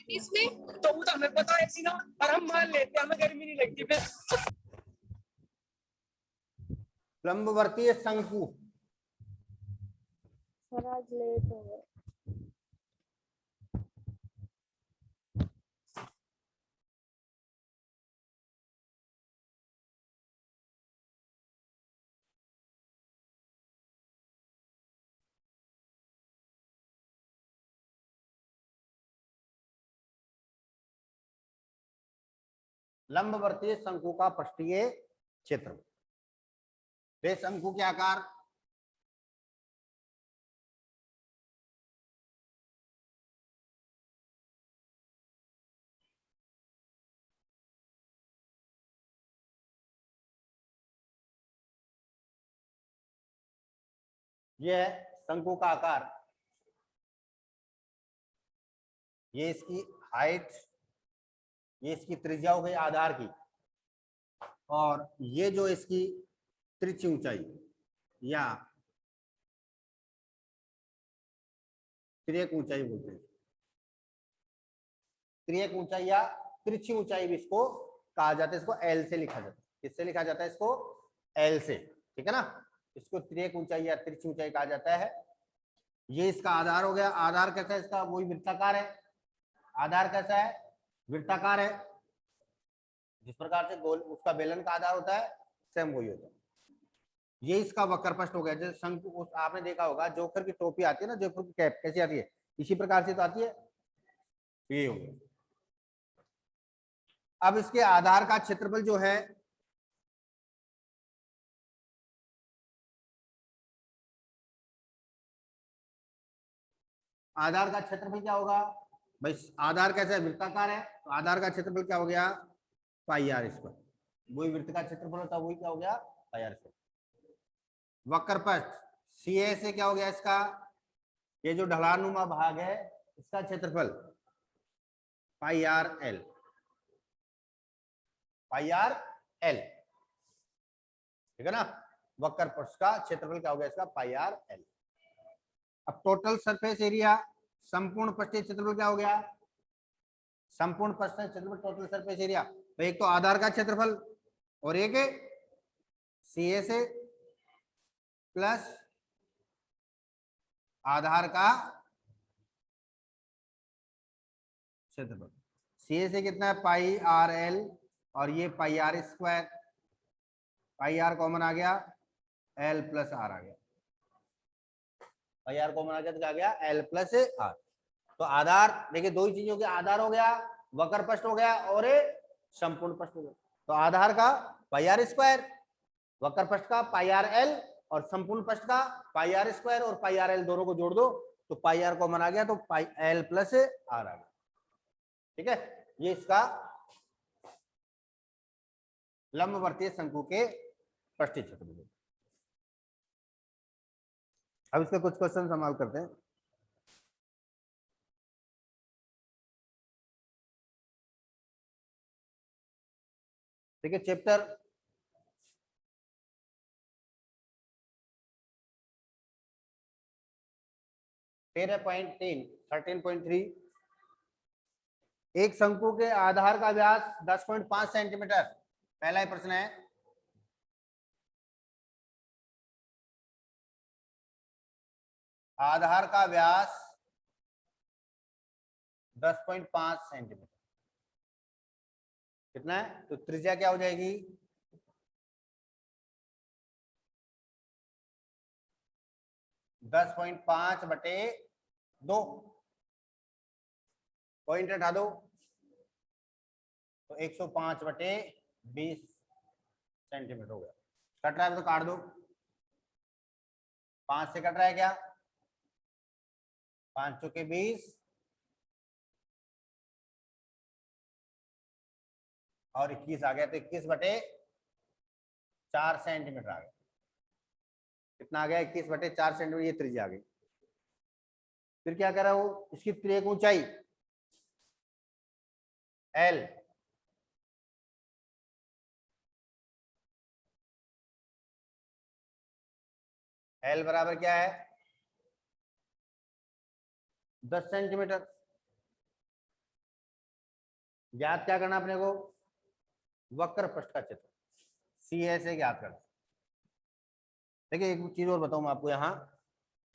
इसमें तो वो तो हमें पता है सीना, और हम मान लेते हैं, हमें गर्मी नहीं लगती फिर। लंबवर्तीय शंकु। सर आज लेट हो गए। लंबवर्तीय शंकु का पृष्ठीय क्षेत्र। वे शंकु के आकार ये है शंकु का आकार, ये इसकी हाइट, ये इसकी त्रिज्या हो गई आधार की, और ये जो इसकी तिरछी ऊंचाई या त्रियक ऊंचाई बोलते हैं, त्रियक ऊंचाई या तिरछी ऊंचाई भी इसको कहा जाता है। इसको एल से लिखा जाता है। किससे लिखा जाता है इसको? एल से, ठीक है ना। इसको त्रियक ऊंचाई या तिरछी ऊंचाई कहा जाता है। ये इसका आधार हो गया। आधार कैसा है इसका? वही वृत्ताकार है। आधार कैसा है? वृत्ताकार है। जिस प्रकार से गोल उसका बेलन का आधार होता है, सेम वही होता है। ये इसका वक्र पृष्ठ हो गया। जैसे शंकु आपने देखा होगा, जोकर की टोपी आती है ना, जोकर की कैप कैसी आती है, इसी प्रकार से तो आती है। ये हो गया। अब इसके आधार का क्षेत्रफल जो है, आधार का क्षेत्रफल क्या होगा भाई? आधार कैसा है? वृत्ताकार है, तो आधार का क्षेत्रफल क्या हो गया? पाई आर स्क्वायर। वही वृत्त का क्षेत्रफल होता है, वही क्या हो गया? पाई आर स्क्वायर। वक्र पृष्ठ सी ए से क्या हो गया इसका? ये जो ढलानुमा भाग है, इसका क्षेत्रफल पाई आर एल। पाई आर एल, ठीक है ना। वक्र पृष्ठ का क्षेत्रफल क्या हो गया इसका? पाई आर एल। अब टोटल सरफेस एरिया, संपूर्ण पृष्ठीय क्षेत्रफल क्या हो गया? संपूर्ण पृष्ठीय क्षेत्रफल, टोटल सरफेस एरिया। तो एक तो आधार का क्षेत्रफल और एक सी ए से प्लस आधार का क्षेत्रफल। सी ए से कितना है? पाई आर एल, और ये pi R square. Pi R common आ गया, एल प्लस आर आ गया। पाई आर कॉमन आ गया तो क्या आ गया? L plus R. तो आधार देखिए, दो ही चीजों के आधार हो गया, वक्र पृष्ठ हो गया और संपूर्ण पृष्ठ हो गया। तो आधार का पाई आर स्क्वायर, वक्र पृष्ठ का पाई आर एल, और संपूर्ण पृष्ठ का पाई आर स्क्वायर और पाई आर एल, दोनों को जोड़ दो तो पाई आर कॉमन आ गया, तो पाई एल प्लस आर आ गया। ठीक है, ये इसका लंबवर्तीय शंकु के पृष्ठीय क्षेत्रफल। अब इसके कुछ क्वेश्चन संभाल करते हैं। ठीक है, चैप्टर 13.3 एक शंकु के आधार का व्यास 10.5 सेंटीमीटर। पहला ही प्रश्न है। आधार का व्यास 10.5 सेंटीमीटर कितना है? तो त्रिज्या क्या हो जाएगी? 10.5/2, पॉइंट हटा दो तो 105/20 सेंटीमीटर हो गया। कट रहा है तो काट दो। 5 से कट रहा है क्या? 5 चौके 20 और 21 आ गया, तो 21/4 सेंटीमीटर आ गया। कितना आ गया? 21/4 सेंटीमीटर, ये त्रिज्या आ गई। फिर क्या कर रहा हूं? इसकी त्रियक ऊंचाई एल, एल बराबर क्या है? 10 सेंटीमीटर। ज्ञात क्या करना अपने को, वक्र पृष्ठ का क्षेत्र सी एस ए ज्ञात करना। देखिए एक चीज और बताऊं मैं आपको, यहाँ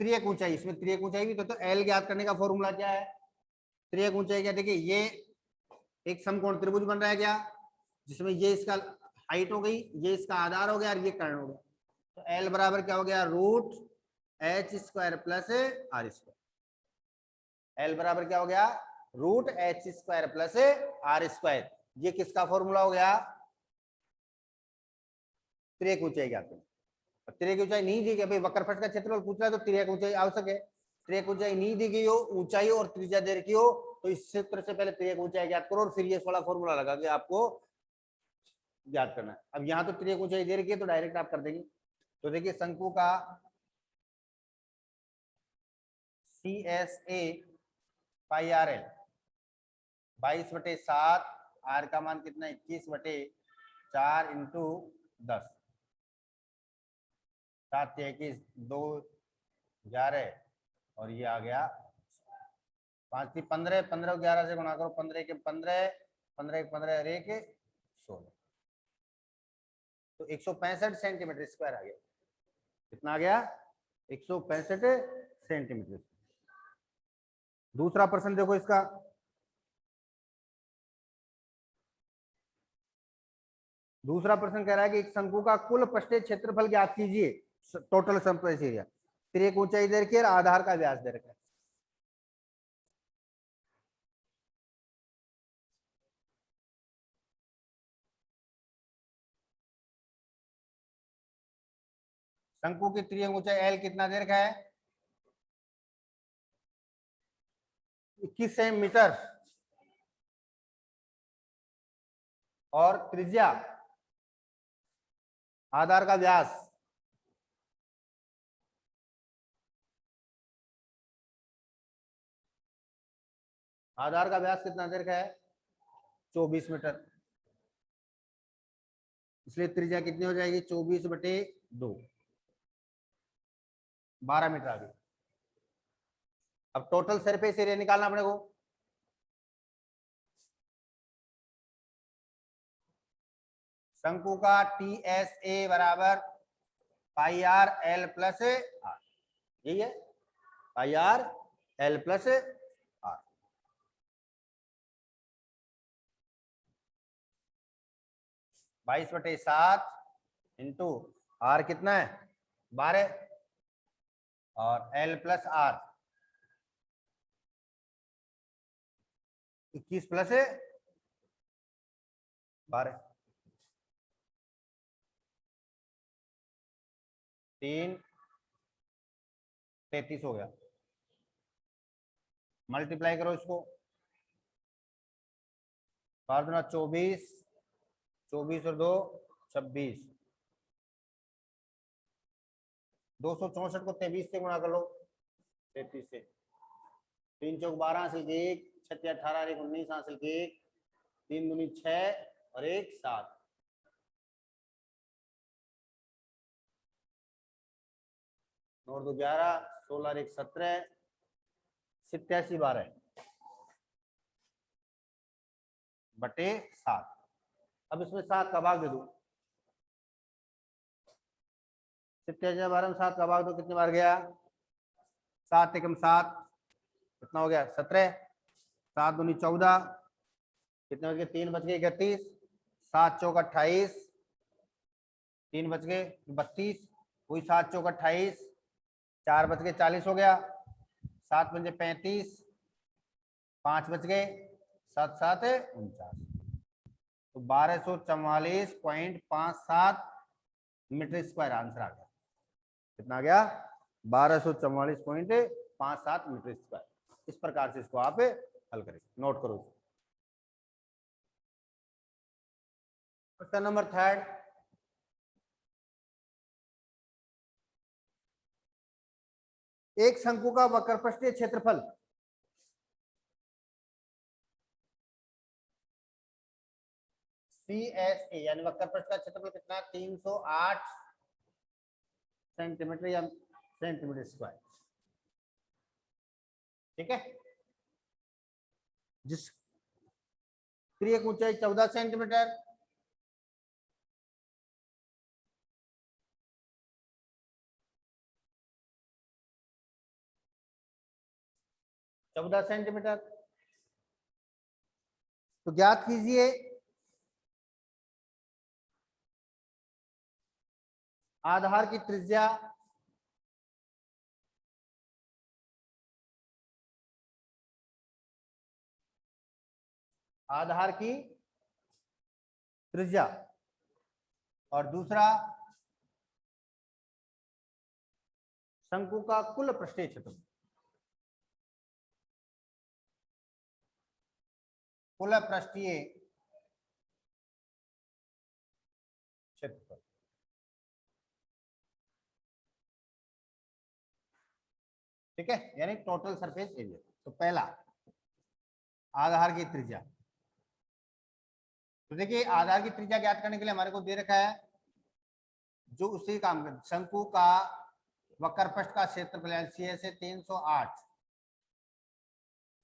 त्रियक ऊंचाई, इसमें त्रियक ऊंचाई भी तो एल ज्ञात करने का फॉर्मूला क्या है, त्रियक ऊंचाई क्या, देखिए ये एक समकोण त्रिभुज बन रहा है क्या, जिसमें ये इसका हाइट हो गई, ये इसका आधार हो गया और ये कर्ण हो गया, तो एल बराबर क्या हो गया, root H square plus R square. L बराबर क्या हो गया, root H square plus R square. ये किसका फॉर्मूला हो गया, त्रियक ऊंचाई ज्ञात करना। त्रियक ऊंचाई नहीं दी गई, भाई वक्र पृष्ठ का क्षेत्रफल पूछ रहा है तो त्रियक ऊंचाई आवश्यक है। त्रियक ऊंचाई नहीं दी गई हो, ऊंचाई और त्रिज्या दे रखी हो, तो इस सूत्र से पहले त्रियक ऊंचाई ज्ञात करो और फिर ये वाला फॉर्मूला लगा के आपको ज्ञात करना है। अब यहाँ तो त्रियक ऊंचाई दे रखी है तो डायरेक्ट आप कर देंगे। तो देखिए शंकु का C S A pi R L 22/7, R का मान कितना 21/4 इंटू 10, 7 21 2 11 और ये आ गया 5 15, 15 11 से गुणा करो, 15 के 15, 15 के 15 और 1 16, तो 165 सेंटीमीटर स्क्वायर आ गया। कितना आ गया, 165 सेंटीमीटर। दूसरा प्रश्न देखो इसका, दूसरा प्रश्न कह रहा है कि एक शंकु का कुल पृष्ठीय क्षेत्रफल ज्ञात कीजिए, टोटल सरफेस एरिया, त्रियक ऊंचाई दे रखी है और आधार का व्यास दे रखा है। शंकु की त्रियक ऊंचाई एल कितना दे रखा है, 21 सेंटीमीटर और त्रिज्या आधार का व्यास आधार का व्यास कितना दे रखा है 24 मीटर, इसलिए त्रिज्या कितनी हो जाएगी 24/2, 12 मीटर आ गई। अब टोटल सरफेस एरिया निकालना अपने को, शंकु का टी एस ए बराबर pi R L plus are, यही है पाई आर एल प्लस आर। बाईस बटे 7 इंटू आर कितना है 12 और एल प्लस आर 21 प्लस 12, 3 33 हो गया। मल्टीप्लाई करो इसको, 24, 24 और 2 26, 264 को 23 से गुणा कर लो, 33 से, 3 चौक 12 हासिल के 1, 6 18 1 19 हासिल के 1, 3 दूनी 6 और 1 7, 9 2 11, 16 1 17, 87 12 बटे 7। अब इसमें 7 का भाग दे दो, 87 12 में 7 का भाग दो, कितने बार गया 7 एकम 7, कितना हो गया 17, 7 दूनी 14, कितने बच गए 3 बच गए 31, 7 चौक 28, 3 बच गए 32, वही 7 चौक 28, 4 बच गए 40 हो गया, 7 बच गए 35, 5 बच गए 7 7 49, तो 1244.57 मीटर स्क्वायर आंसर आ गया। कितना आ गया 1244.57 मीटर स्क्वायर। इस प्रकार से इसको आप हल करेंगे, नोट करो। क्वेश्चन नंबर 3, एक शंकु का वक्रपृष्ठीय क्षेत्रफल CSA यानी वक्रपृष्ठ का क्षेत्रफल कितना 308 सेंटीमीटर या सेंटीमीटर स्क्वायर, ठीक है। जिस त्रियक ऊंचाई 14 सेंटीमीटर, तो ज्ञात कीजिए आधार की त्रिज्या और दूसरा शंकु का कुल पृष्ठीय क्षेत्रफल। कुल पृष्ठीय क्षेत्रफल, ठीक है, यानी टोटल सरफेस एरिया। तो पहला आधार की त्रिज्या, तो देखिए आधार की त्रिज्या ज्ञात करने के लिए हमारे को दे रखा है जो उसी काम कर शंकु का वक्र पृष्ठ का क्षेत्रफल सी से 308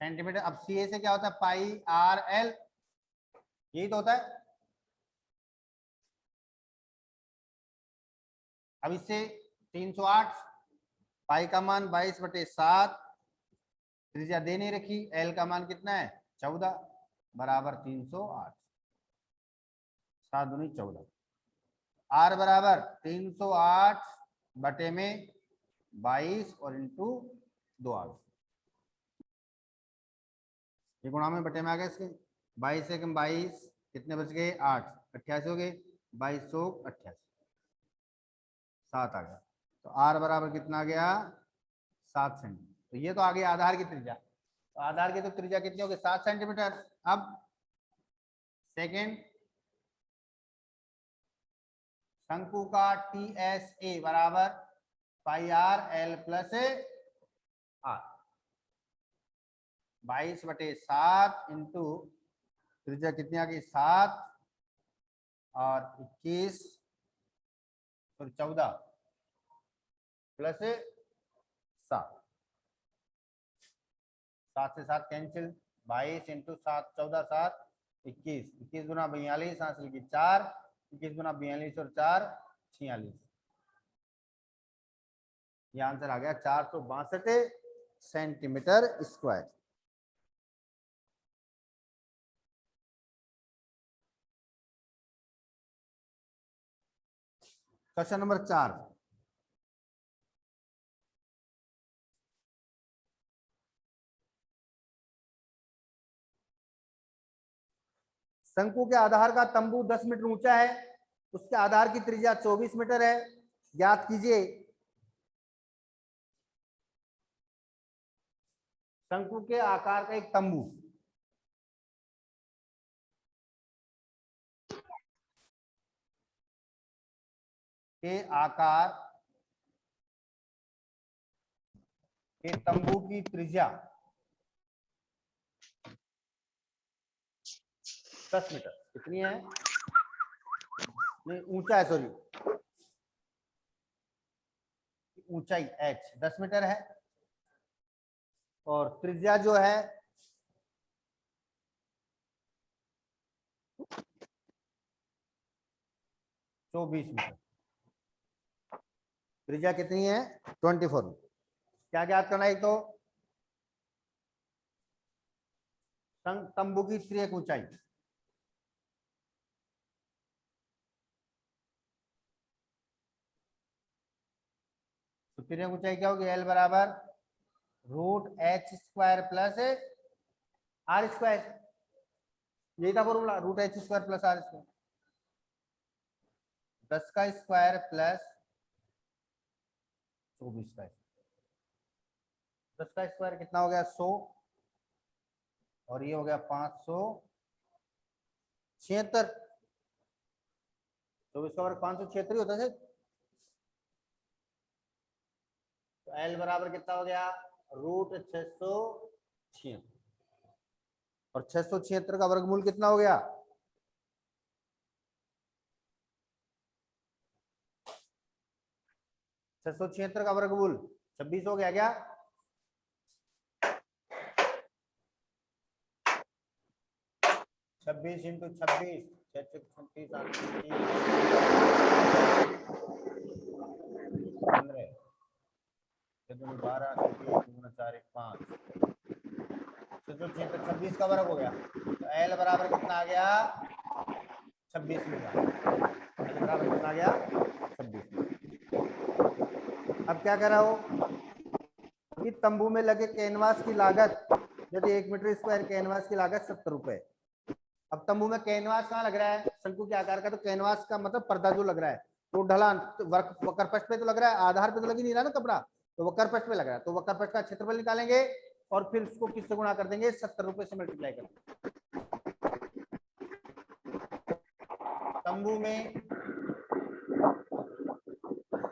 सेंटीमीटर। अब सी से क्या होता है पाई आर एल, यही तो होता है। अब इससे 308, पाई का मान 22/7, त्रिज्या दे नहीं रखी, एल का मान कितना है 14 बराबर 308, 7 दूनी 14, आर बराबर 308 बटे में 22 और इंटू 2 आ गए, ये गुणा में बटे में आ गए इसके 22 से कम 22 कितने बच गए 8, 88 हो गए, 2288, 7 आ गया। तो आर बराबर कितना आ गया 7 सेंटीमीटर। तो ये तो आ गया आधार की त्रिज्या। तो आधार की तो त्रिज्या कितनी होगी 7 सेंटीमीटर। अब सेकेंड शंकु का टी एस ए बराबर pi R L plus R, 22/7 into त्रिज्या कितनी आ गई 7 और 21 और 14 प्लस 7, 7 से 7 कैंसिल, 22 इंटू 7 14 7 21, 21 गुना 42 हासिल की 4, 21 गुना 42 और 4 46, ये आंसर आ गया 462 सेंटीमीटर स्क्वायर। क्वेश्चन नंबर 4, शंकु के आधार का तंबू 10 मीटर ऊंचा है, उसके आधार की त्रिज्या 24 मीटर है। ज्ञात कीजिए शंकु के आकार का एक तंबू के आकार के तंबू की त्रिज्या 10 मीटर कितनी है, नहीं ऊंचा है, सॉरी ऊंचाई h 10 मीटर है और त्रिज्या जो है 24 मीटर। त्रिज्या कितनी है 24। क्या ज्ञात करना है, एक तो तंबू की त्रियक ऊंचाई, तो त्रियक ऊंचाई क्या होगी एल बराबर √h² प्लस r², यही था फॉर्मूला √h² प्लस r², 10 का स्क्वायर प्लस 24 का, 10 का स्क्वायर कितना हो गया 100 और ये हो गया 576, 24 का वर्ग 576 होता है। तो एल बराबर कितना हो गया √676 और 676 का वर्गमूल कितना हो गया 676 का वर्गमूल 26 हो गया क्या, 26 इंटू 26, 36 15, 12 4 1 5, 26 का वर्ग हो गया, तो एल बराबर कितना आ गया 26 मीटर। एल बराबर कितना आ गया 26 मीटर। अब क्या कर रहा हो कि तंबू में लगे कैनवास की लागत, यदि 1 मीटर स्क्वायर कैनवास की लागत 70 रुपए। अब तंबू में कैनवास कहाँ लग रहा है, शंकु के आकार का, तो कैनवास का मतलब पर्दा जो लग रहा है, तो ढलान वक्र पृष्ठ पे तो लग रहा है, आधार पे तो लग ही नहीं रहा ना कपड़ा, तो वक्र पृष्ठ पे लग रहा है, तो वक्र पृष्ठ का क्षेत्रफल निकालेंगे और फिर उसको किससे गुणा कर देंगे, 70 रुपए से मल्टीप्लाई कर देंगे। तंबू में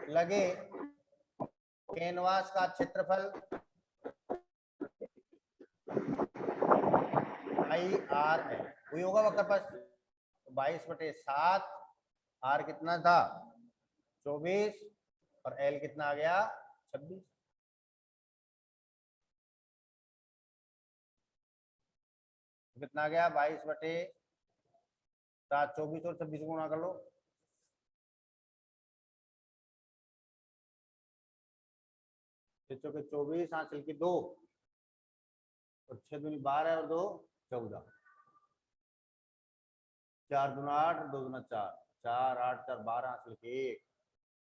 लगे कैनवास का क्षेत्रफल आई आर है, वही होगा वक्र पृष्ठ, 22/7, आर कितना था 24 और एल कितना आ गया 26। कितना आ गया 22/7, 24 और 26 गुणा कर लो, 24 हासिल की 2 और 6 दूनी 12 और 2 14, 4 दूना 8 2 दूना 4, 4 8 4 12 हासिल की 1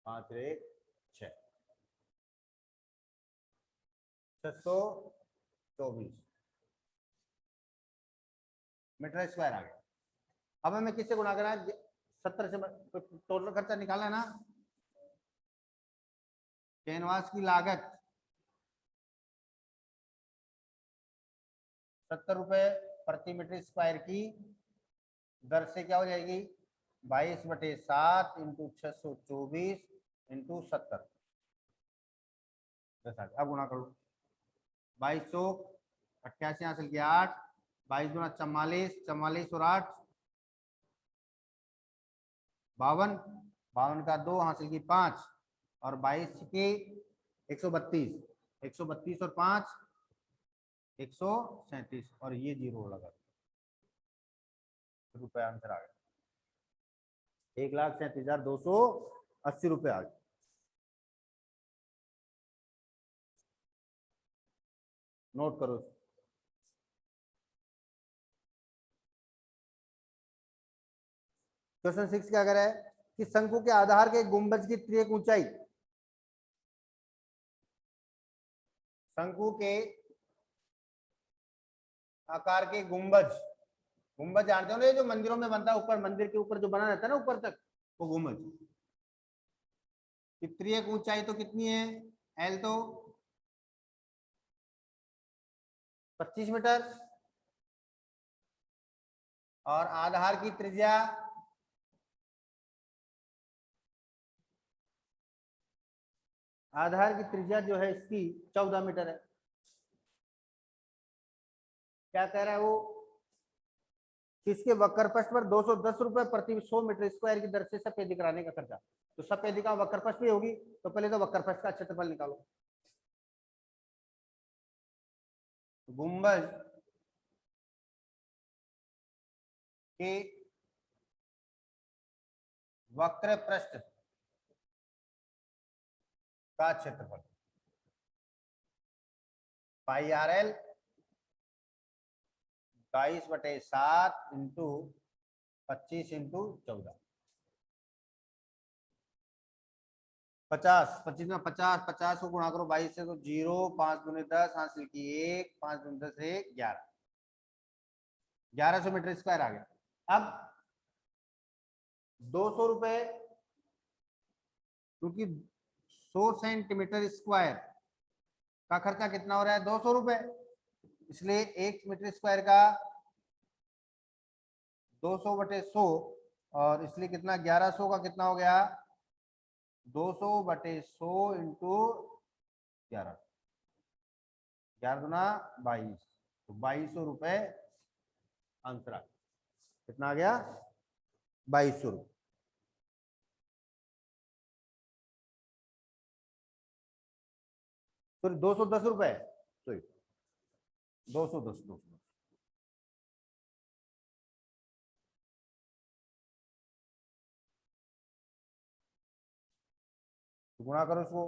5 1 6, 624 मीटर स्क्वायर आ गया। अब हमें किससे गुणा करना है, 70 से टोटल खर्चा निकालना है ना, कैनवास की लागत 70 रुपए प्रति मीटर स्क्वायर की दर से क्या हो जाएगी 22/7 इंटू 624 इंटू 70। अब गुणा करो, 22 88 हासिल किया 8, 22 गुना 44, 44 और 8 52, 52 का 2 हासिल की 5 और 22 की 132, 132 और 5 137 और ये 0 लगा, रुपये आंसर आ गया 1,37,280 रुपये आ गए। नोट करो। क्वेश्चन 6 क्या कर रहा है कि शंकु के आधार के गुंबज की त्रियक ऊंचाई, शंकु के आकार के गुंबज, गुंबज जानते हो ना, जो मंदिरों में बनता है, ऊपर मंदिर के ऊपर जो बना रहता है ना ऊपर तक, वो गुंबज की त्रियक ऊंचाई तो कितनी है, एल तो 25 मीटर और आधार की त्रिज्या जो है इसकी 14 मीटर है। क्या कह रहा है वो, किसके वक्रपृष्ठ पर 210 रुपए प्रति 100 मीटर स्क्वायर की दर से सफेदी कराने का खर्चा, तो सफेदी का वक्रपृष्ठ भी होगी, तो पहले तो वक्रपृष्ठ का क्षेत्रफल निकालो। गुंबज के वक्र पृष्ठ का क्षेत्रफल पाई आर एल 22/7 इंटू 25 इंटू 14, 50 25 में 50, 50 को गुणा करो 22 से तो 0, 5 दूनी 10 हासिल की 1, 5 दूनी 10 1 11, 1100 मीटर स्क्वायर आ गया। अब 200 रुपए, क्योंकि 100 सेंटीमीटर स्क्वायर का खर्चा कितना हो रहा है 200 रुपए, इसलिए 1 मीटर स्क्वायर का 200/100 और इसलिए कितना 1100 का कितना हो गया 200/100 इंटू 11, 11 दूना 22, तो 2200 रुपए आंसर आ गया। कितना आ गया 2200 रुपए। तो 210 रुपए, तो 210 तो गुणा करो इसको,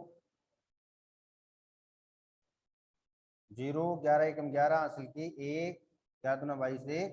0 11 एकम 11 हासिल की 1 4 दूना 22 1